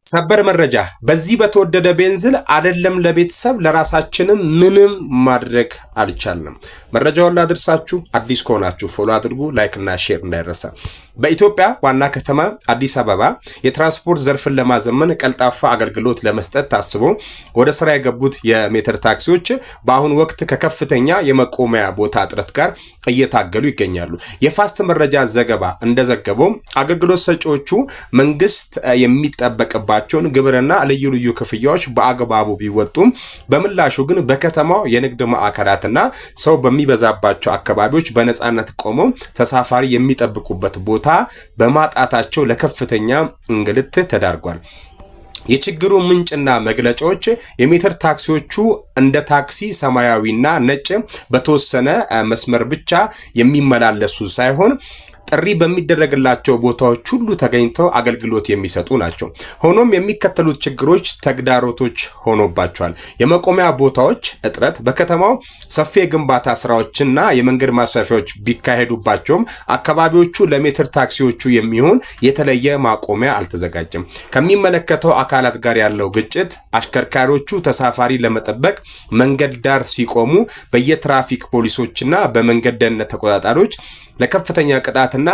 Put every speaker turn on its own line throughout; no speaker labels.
ሰበር መረጃ በዚህ በተወደደ ቤንዚል አይደለም ለቤተሰብ ለራሳችንም ምንም ማድረግ አልቻልንም። መረጃውን ላድርሳችሁ። አዲስ ከሆናችሁ ፎሎ አድርጉ፣ ላይክ እና ሼር እንዳይረሳ። በኢትዮጵያ ዋና ከተማ አዲስ አበባ የትራንስፖርት ዘርፍን ለማዘመን ቀልጣፋ አገልግሎት ለመስጠት ታስቦ ወደ ስራ የገቡት የሜትር ታክሲዎች በአሁኑ ወቅት ከከፍተኛ የመቆሚያ ቦታ እጥረት ጋር እየታገሉ ይገኛሉ። የፋስት መረጃ ዘገባ እንደዘገበው አገልግሎት ሰጪዎቹ መንግስት የሚጠበቅባቸውን ግብርና ልዩ ልዩ ክፍያዎች በአግባቡ ቢወጡም በምላሹ ግን በከተማው የንግድ ማዕከላትና ሰው በሚበዛባቸው አካባቢዎች በነፃነት ቆመው ተሳፋሪ የሚጠብቁበት ቦታ በማጣታቸው ለከፍተኛ እንግልት ተዳርጓል። የችግሩ ምንጭና መግለጫዎች የሜትር ታክሲዎቹ እንደ ታክሲ ሰማያዊና ነጭ በተወሰነ መስመር ብቻ የሚመላለሱ ሳይሆን ጥሪ በሚደረግላቸው ቦታዎች ሁሉ ተገኝተው አገልግሎት የሚሰጡ ናቸው። ሆኖም የሚከተሉት ችግሮች ተግዳሮቶች ሆኖባቸዋል። የመቆሚያ ቦታዎች እጥረት፣ በከተማው ሰፊ የግንባታ ስራዎችና የመንገድ ማስፋፊያዎች ቢካሄዱባቸውም አካባቢዎቹ ለሜትር ታክሲዎቹ የሚሆን የተለየ ማቆሚያ አልተዘጋጀም። ከሚመለከተው አካላት ጋር ያለው ግጭት፣ አሽከርካሪዎቹ ተሳፋሪ ለመጠበቅ መንገድ ዳር ሲቆሙ በየትራፊክ ፖሊሶችና በመንገድ ደህንነት ተቆጣጣሪዎች ለከፍተኛ ቅጣትና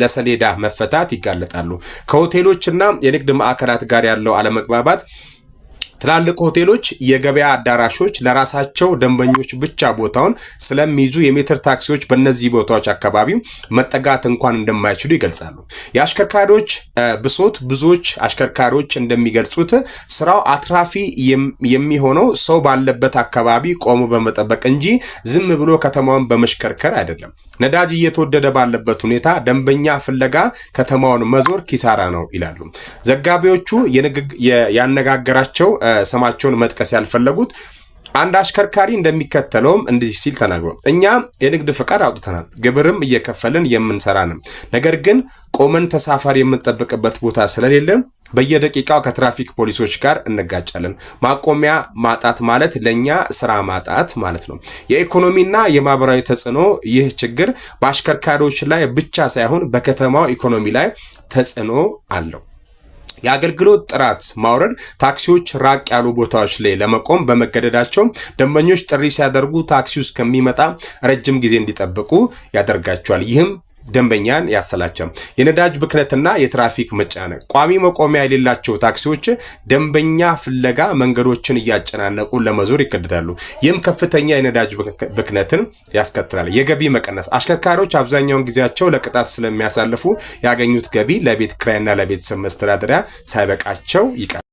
ለሰሌዳ መፈታት ይጋለጣሉ። ከሆቴሎችና የንግድ ማዕከላት ጋር ያለው አለመግባባት፣ ትላልቅ ሆቴሎች የገበያ አዳራሾች ለራሳቸው ደንበኞች ብቻ ቦታውን ስለሚይዙ የሜትር ታክሲዎች በእነዚህ ቦታዎች አካባቢ መጠጋት እንኳን እንደማይችሉ ይገልጻሉ። የአሽከርካሪዎች ብሶት፣ ብዙዎች አሽከርካሪዎች እንደሚገልጹት ስራው አትራፊ የሚሆነው ሰው ባለበት አካባቢ ቆሞ በመጠበቅ እንጂ ዝም ብሎ ከተማውን በመሽከርከር አይደለም። ነዳጅ እየተወደደ ባለበት ሁኔታ ደንበኛ ፍለጋ ከተማውን መዞር ኪሳራ ነው ይላሉ ዘጋቢዎቹ። ያነጋገራቸው ስማቸውን መጥቀስ ያልፈለጉት አንድ አሽከርካሪ እንደሚከተለውም እንዲህ ሲል ተናግሯል። እኛ የንግድ ፍቃድ አውጥተናል፣ ግብርም እየከፈልን የምንሰራንም፣ ነገር ግን ቆመን ተሳፋሪ የምንጠብቅበት ቦታ ስለሌለ በየደቂቃው ከትራፊክ ፖሊሶች ጋር እንጋጫለን። ማቆሚያ ማጣት ማለት ለኛ ስራ ማጣት ማለት ነው። የኢኮኖሚና የማህበራዊ ተጽዕኖ፣ ይህ ችግር በአሽከርካሪዎች ላይ ብቻ ሳይሆን በከተማው ኢኮኖሚ ላይ ተጽዕኖ አለው። የአገልግሎት ጥራት ማውረድ፣ ታክሲዎች ራቅ ያሉ ቦታዎች ላይ ለመቆም በመገደዳቸው ደንበኞች ጥሪ ሲያደርጉ ታክሲው እስከሚመጣ ረጅም ጊዜ እንዲጠብቁ ያደርጋቸዋል። ይህም ደንበኛን ያሰላቸው። የነዳጅ ብክነትና የትራፊክ መጨናነቅ፣ ቋሚ መቆሚያ የሌላቸው ታክሲዎች ደንበኛ ፍለጋ መንገዶችን እያጨናነቁ ለመዞር ይገደዳሉ። ይህም ከፍተኛ የነዳጅ ብክነትን ያስከትላል። የገቢ መቀነስ፣ አሽከርካሪዎች አብዛኛውን ጊዜያቸው ለቅጣት ስለሚያሳልፉ ያገኙት ገቢ ለቤት ኪራይና ለቤተሰብ መስተዳደሪያ ሳይበቃቸው ይቀራል።